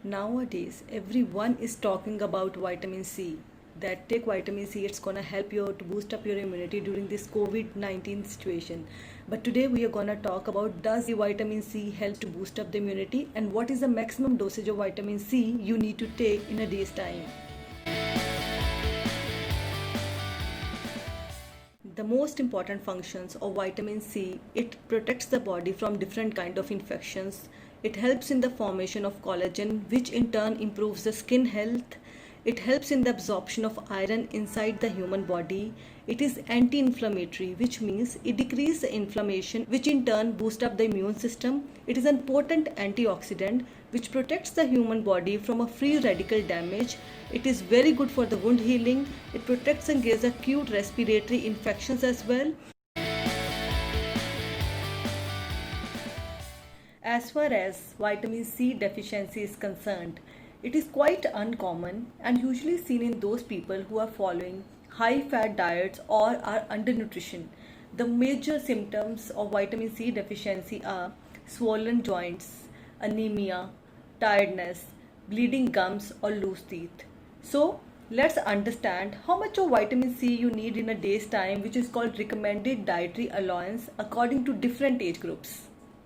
Nowadays, everyone is talking about vitamin C. That take vitamin C, it's gonna help you to boost up your immunity during this COVID-19 situation. But today we are gonna talk about, does the vitamin C help to boost up the immunity, and what is the maximum dosage of vitamin C you need to take in a day's time. The most important functions of vitamin C, it protects the body from different kind of infections. It helps in the formation of collagen, which in turn improves the skin health. It helps in the absorption of iron inside the human body. It is anti-inflammatory, which means it decreases the inflammation, which in turn boosts up the immune system. It is an potent antioxidant which protects the human body from a free radical damage. It is very good for the wound healing. It protects against acute respiratory infections as well. As far as vitamin C deficiency is concerned, it is quite uncommon and usually seen in those people who are following high fat diets or are undernutrition. The major symptoms of vitamin C deficiency are swollen joints, anemia, tiredness, bleeding gums or loose teeth. So let's understand how much of vitamin C you need in a day's time, which is called recommended dietary allowance according to different age groups.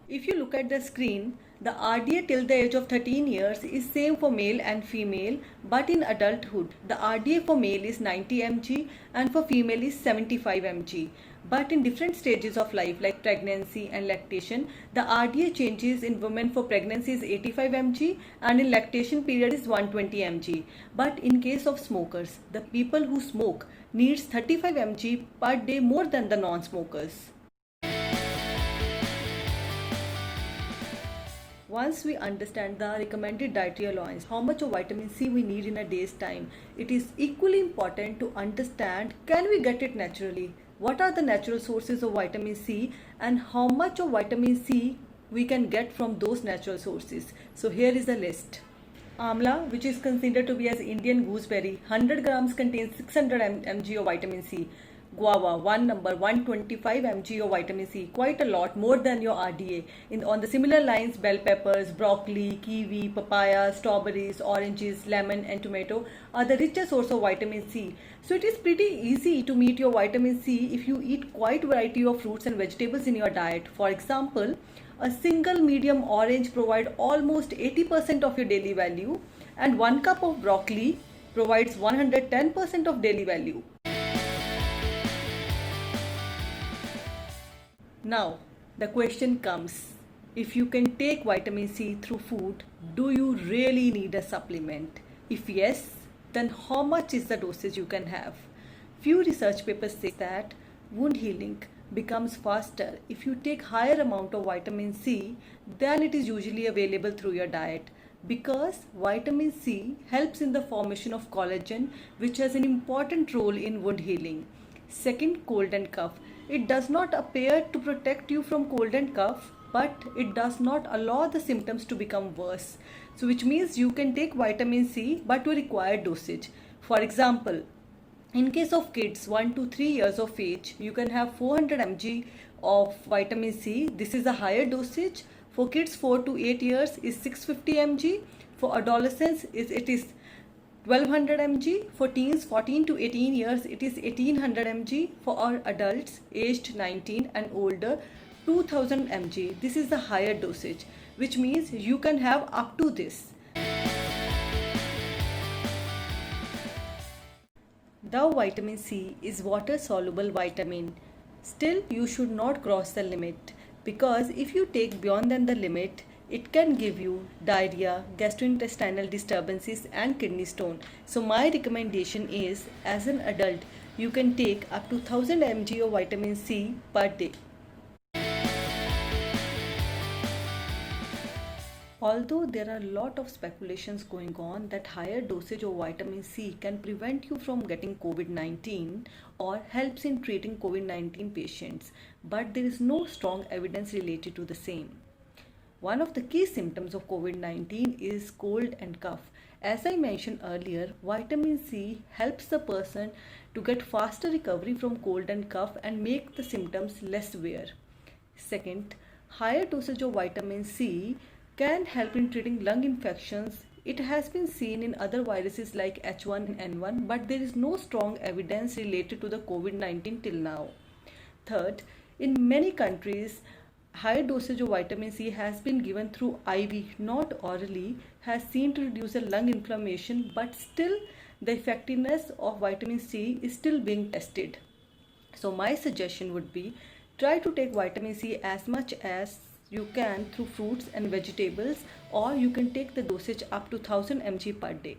If you look at the screen, the RDA till the age of 13 years is same for male and female, but in adulthood, the RDA for male is 90 mg and for female is 75 mg. But in different stages of life like pregnancy and lactation, the RDA changes. In women for pregnancy is 85 mg and in lactation period is 120 mg. But in case of smokers, the people who smoke needs 35 mg per day more than the non-smokers. Once we understand the recommended dietary allowance, how much of vitamin C we need in a day's time, it is equally important to understand, can we get it naturally? What are the natural sources of vitamin C and how much of vitamin C we can get from those natural sources? So here is a list. Amla, which is considered to be as Indian gooseberry, 100 grams contains 600 mg of vitamin C. Guava, 125 mg of vitamin C, quite a lot, more than your RDA. On the similar lines, bell peppers, broccoli, kiwi, papaya, strawberries, oranges, lemon and tomato are the richest source of vitamin C. So it is pretty easy to meet your vitamin C if you eat quite a variety of fruits and vegetables in your diet. For example, a single medium orange provides almost 80% of your daily value, and 1 cup of broccoli provides 110% of daily value. Now, the question comes, if you can take vitamin C through food, do you really need a supplement? If yes, then how much is the dosage you can have? Few research papers say that wound healing becomes faster if you take higher amount of vitamin C than it is usually available through your diet, because vitamin C helps in the formation of collagen, which has an important role in wound healing. Second, cold and cough. It does not appear to protect you from cold and cough, but it does not allow the symptoms to become worse. So which means you can take vitamin C but to required dosage. For example, in case of kids 1 to 3 years of age, you can have 400 mg of vitamin C. This is a higher dosage. For kids 4 to 8 years is 650 mg. For adolescents it is 1200 mg. For teens 14 to 18 years it is 1800 mg. For our adults aged 19 and older, 2000 mg. This is the higher dosage, which means you can have up to this. Though vitamin C is water soluble vitamin, still you should not cross the limit, because if you take beyond than the limit, it can give you diarrhea, gastrointestinal disturbances and kidney stone. So my recommendation is, as an adult, you can take up to 1000 mg of vitamin C per day. Although there are a lot of speculations going on that higher dosage of vitamin C can prevent you from getting COVID-19 or helps in treating COVID-19 patients, but there is no strong evidence related to the same. One of the key symptoms of COVID-19 is cold and cough. As I mentioned earlier, vitamin C helps the person to get faster recovery from cold and cough and make the symptoms less severe. Second, higher dosage of vitamin C can help in treating lung infections It has been seen in other viruses like H1N1, but there is no strong evidence related to the COVID-19 till now. Third, in many countries, high dosage of vitamin C has been given through IV, not orally, has seen to reduce the lung inflammation, but still the effectiveness of vitamin C is still being tested. So my suggestion would be try to take vitamin C as much as you can through fruits and vegetables, or you can take the dosage up to 1000 mg per day.